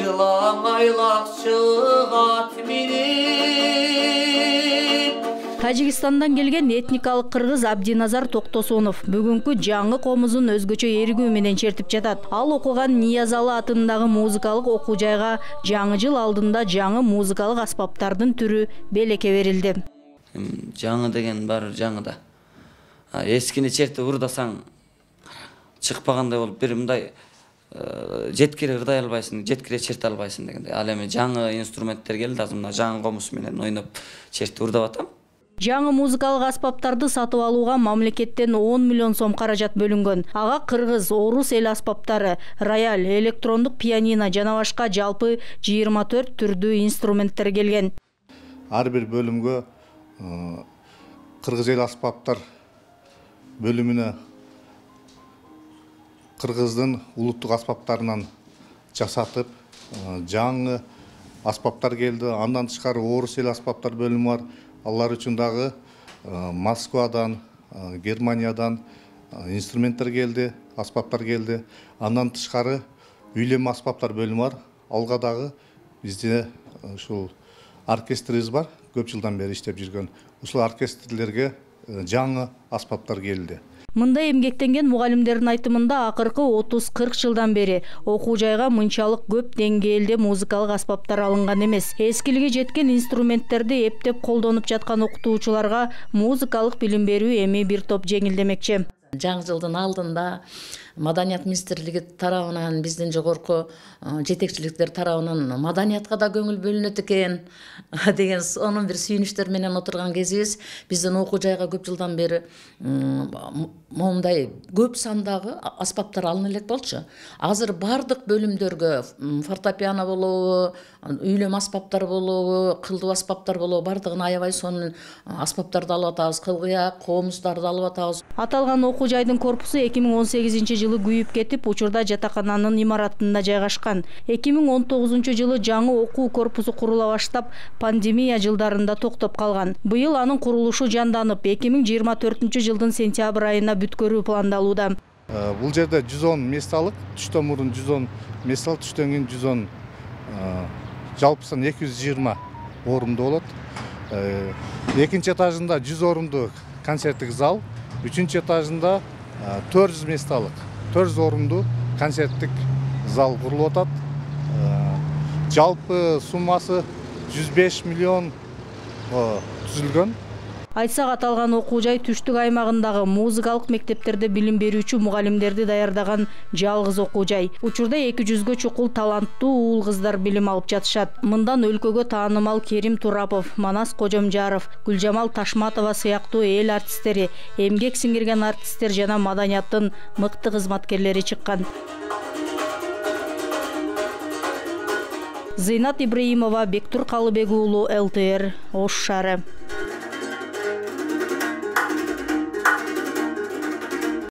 жылаң айлак чыгат минип. Тажикстандан келген этникалык кыргыз Абдиназар Токтосунов бүгүнкү жаңы комузун өзгөчө эргүү менен чертип жатат. Ал окуган Ниязалы атындагы музыкалык окуу жайга жаңы жыл алдында жаңы музыкалык аспаптардын түрү белекке берилди. Жаңы деген бар жаңы да. Эскини чертип ырдасаң чыкпагандай болуп бир мындай жеткире ырдай албайсың, жеткире черте албайсың дегендей. Ал эми жаңы инструменттер келди, азыр мына жаңы комуз менен ойноп чертип ырдап атам. Жаңы музыкалык аспаптарды сатып алууга мамлекеттен 10 миллион сом каражат бөлүнгөн. Ага кыргыз, орус эл аспаптары, рояль, электрондук пианино жана башка жалпы 24 түрдүү инструменттер келген. Ар бир бөлүмгө кыргыз эл аспаптар бөлүмүнө кыргыздын улуттук аспаптарынан жасатып, жаңы аспаптар келди. Андан тышкары орус эл аспаптар бөлүмү бар. Алар үчүн дагы Москвадан, Германиядан инструменттер келди, аспаптар келди. Андан тышкары үйлөм аспаптар бөлүмү бар. Алга дагы бизде ушул оркестрибиз бар, көп жылдан бери иштеп жүргөн. Ушул оркестрлерге жаңы аспаптар келди. Мындай эмгектенген мугалимдердин айтымында акыркы 30-40 жылдан бери окуу жайга мынчалык көп деңгээлде музыкалык аспаптар алынган эмес. Эскилиги жеткен инструменттерди эптеп колдонуп жаткан окутуучуларга музыкалык билим берүү эми бир топ жеңилдемекчи. Жаңы жылдын алдында Маданият министрлиги тарабынан, биздин жогорку жетекчиликтер тарабынан маданиятка да көңүл бөлүнөт экен деген онун бир сүйүнүчтөр менен отурган кезибиз. Биздин окуу жайга көп жылдан бери момундай көп сандагы аспаптар алына элек болчу. Азыр бардык бөлүмдөргө фортепиано болобу, үйлөм аспаптар болобу, кылдуу аспаптар болобу, бардыгын аябай сонун аспаптарды алып атабыз, кылгыяк, комуздарды алып атабыз. Аталган окуу жайдын корпусу 2018 жылы күйүп кетип, учурда жатакананын имаратында жайгашкан. 2019 жылы жаңы окуу корпусу курула баштап, пандемия жылдарында токтоп калган. Быйыл анын курулушу жанданып, 2024 жылдын сентябрь айына бүткөрүү пландалууда. Бул жерде 110 месталык, түштөн мурун 110 местал, түштөн кийин 110, жалпысын 220 орунду болот. Экинчи этажында 100 орунду концерттик зал, үчүнчү этажында 400 месталык, 400 орунду концерттик зал курулуп атат. Жалпы суммасы 105 миллион түзүлгөн. Айтсак, аталган окуу жай түштүк аймагындагы музыкалык мектептерде билим берүүчү мугалимдерди даярдаган жалгыз окуу жай. Учурда 200гө чукул таланттуу уул кыздар билим алып жатышат. Мындан өлкөгө таанымал Керим Турапов, Манас Кожомжаров, Гүлжамал Ташматова сыяктуу эл артисттери, эмгек сиңирген артисттер жана маданияттын мыкты кызматкерлери чыккан. Зыйнат Ибраимова, Бектур Калыбек уулу, ЛТР, Ош шаары.